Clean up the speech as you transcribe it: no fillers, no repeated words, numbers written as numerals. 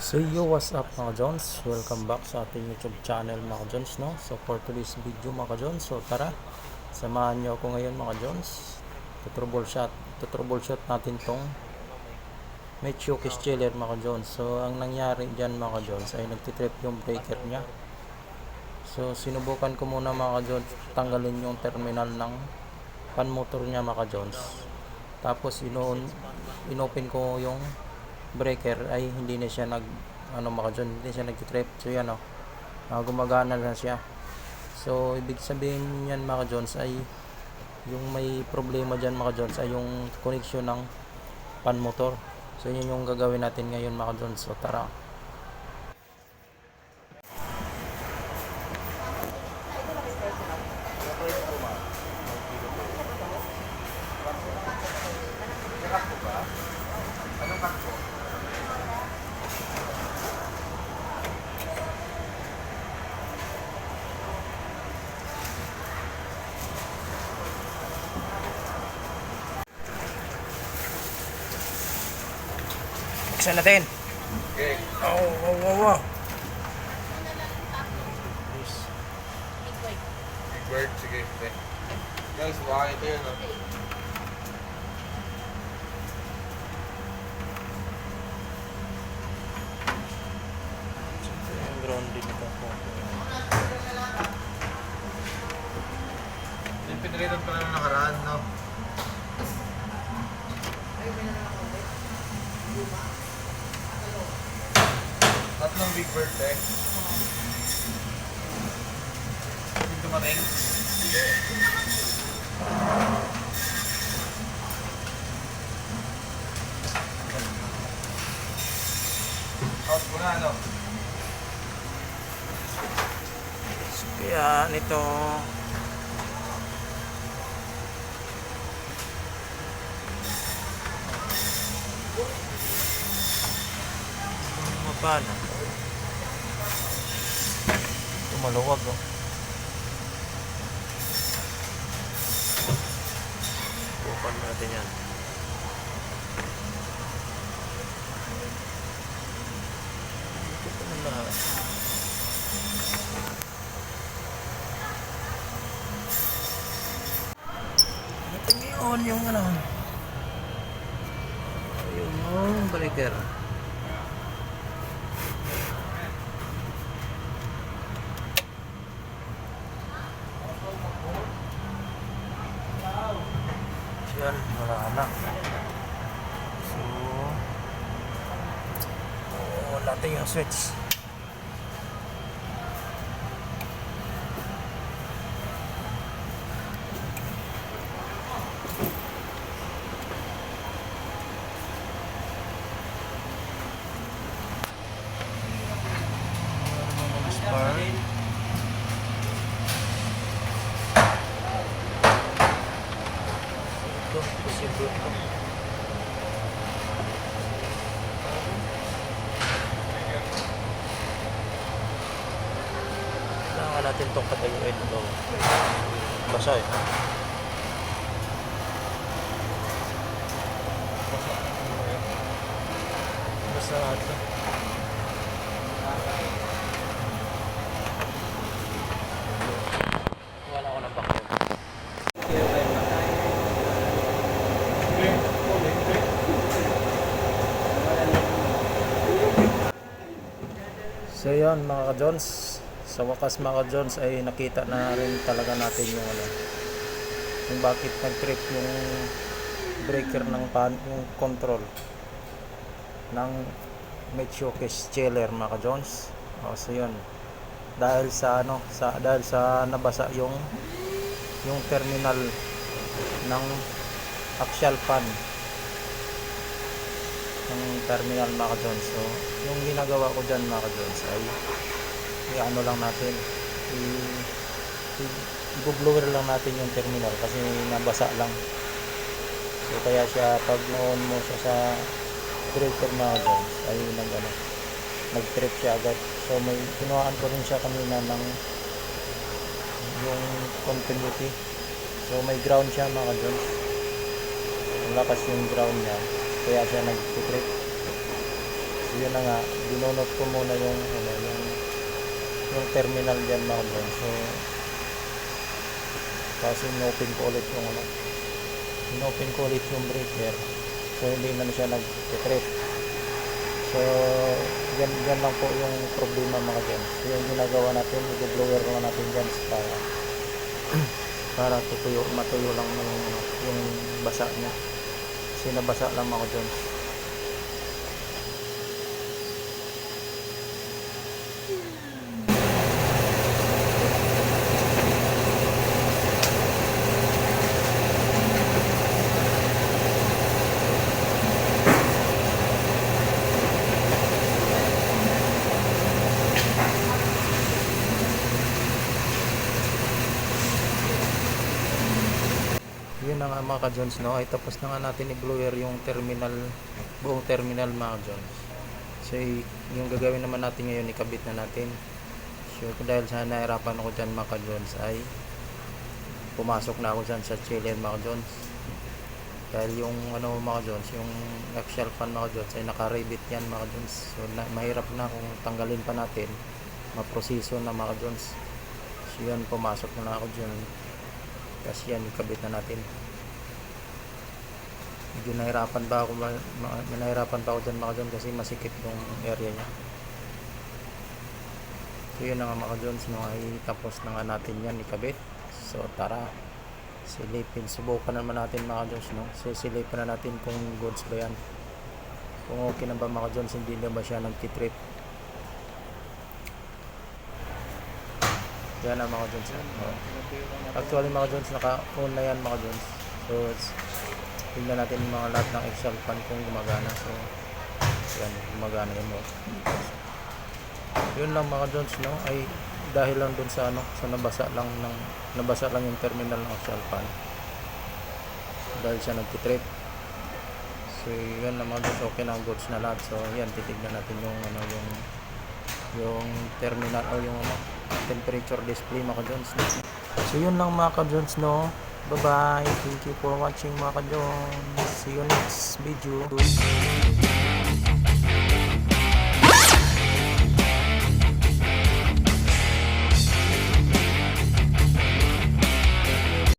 So yo, what's up mga Jones? Welcome back sa ating YouTube channel mga Jones, no? So for today's video mga Jones, so tara, samahan nyo ako ngayon mga Jones. Tutroubleshoot natin tong Mechoke chiller mga Jones. So ang nangyari dyan mga Jones ay nagtitrip yung breaker nya. So sinubukan ko muna mga Jones tanggalin yung terminal ng pan motor nya mga Jones. Tapos inopen ko yung breaker ay hindi na siya hindi siya nagtitrip. So yan gumagana na siya. So ibig sabihin yan mga Jones ay yung may problema dyan mga Jones ay yung connection ng pan motor. So yun yung gagawin natin ngayon mga Jones. So tara. Buksan natin. Okay. Wow. Big bird, sige. Okay. Guys, baka ito yun, no? Yung grounded ito po. Yung pinalitan pa na nakaraan, no? Tatlong big bird, eh. Yung dumating. Out mo na, ano? So, kaya nito mapana. Ito maluwag Bukan natin yan. Ito na lahat. Natin i-on yung yung breaker. Yan, wala na. So, wala natin yung switch. Spark. Ito, posible ito. Kailangan natin itong katayuin ito. Basa eh. Basa ito. Wala ko ng bakod. So yun mga ka-Jones, sa wakas mga ka-Jones ay nakita na rin talaga natin yung yung bakit nag-trip yung breaker ng yung control ng Mechoke chiller mga ka-Jones. So yun, dahil sa nabasa yung terminal ng axial fan ng terminal mga Jones. So yung ginagawa ko dyan mga Jones ay i-ano lang natin, i-blower lang natin yung terminal kasi nabasa lang. So kaya siya pag noon mo siya sa breaker mga Jones ay nag-trip siya agad. So may kinuhaan ko rin siya kanina ng yung continuity. So may ground siya mga Jones, lakas yung ground niya kaya siya nag-trip. So Yun na nga, binunot ko muna yung ano, yung terminal dyan mga John. So kasi inopen ko ulit yung ano, inopen ko ulit yung breaker. So hindi na siya nag-trip. So yan lang po yung problema mga John. So yung ginagawa natin, i-blower lang natin dyan para para matuyo lang yung basa niya. Kasi nabasa lang mga John. Yun na nga mga ka-Jones, no, ay tapos na nga natin i-blower yung terminal, buong terminal mga Jones. So yung gagawin naman natin ngayon, ikabit na natin. So dahil sa nahirapan ako dyan mga ka-Jones, ay pumasok na ako dyan sa chiller mga Jones. Dahil yung ano mga Jones, yung axial fan mga Jones ay naka-rebit yan mga Jones. So mahirap na kung tanggalin pa natin, maproseso na mga Jones. So yan, pumasok na ako dyan. Kasi yan, ikabit na natin. Medyo nahirapan pa ako dyan mga Jones kasi masikip yung area nya. So yun na nga mga Jones, no, ay tapos na nga natin yan ikabit. So tara, silipin, subukan naman natin mga Jones, no. So silipin na natin kung goods ba yan, kung okay na ba mga Jones, hindi na ba siya nagtitrip. Yan na mga Jones. Actually mga Jones, naka-on na yan mga Jones. So tingnan natin yung mga lahat ng axial fan kung gumagana. So yan, gumagana yun, no. Yun lang mga Jones, no, ay dahil lang dun sa ano, sa nabasa lang yung terminal ng axial fan dahil siya nagtitrip. So yun lang mga Jones, okay na ang goods na lahat. So yan, titignan natin yung ano, yung terminal o yung ano, temperature display mga ka-Jones. So yun lang mga ka-Jones, no. Bye bye, thank you for watching mga ka-Jones. See you next video.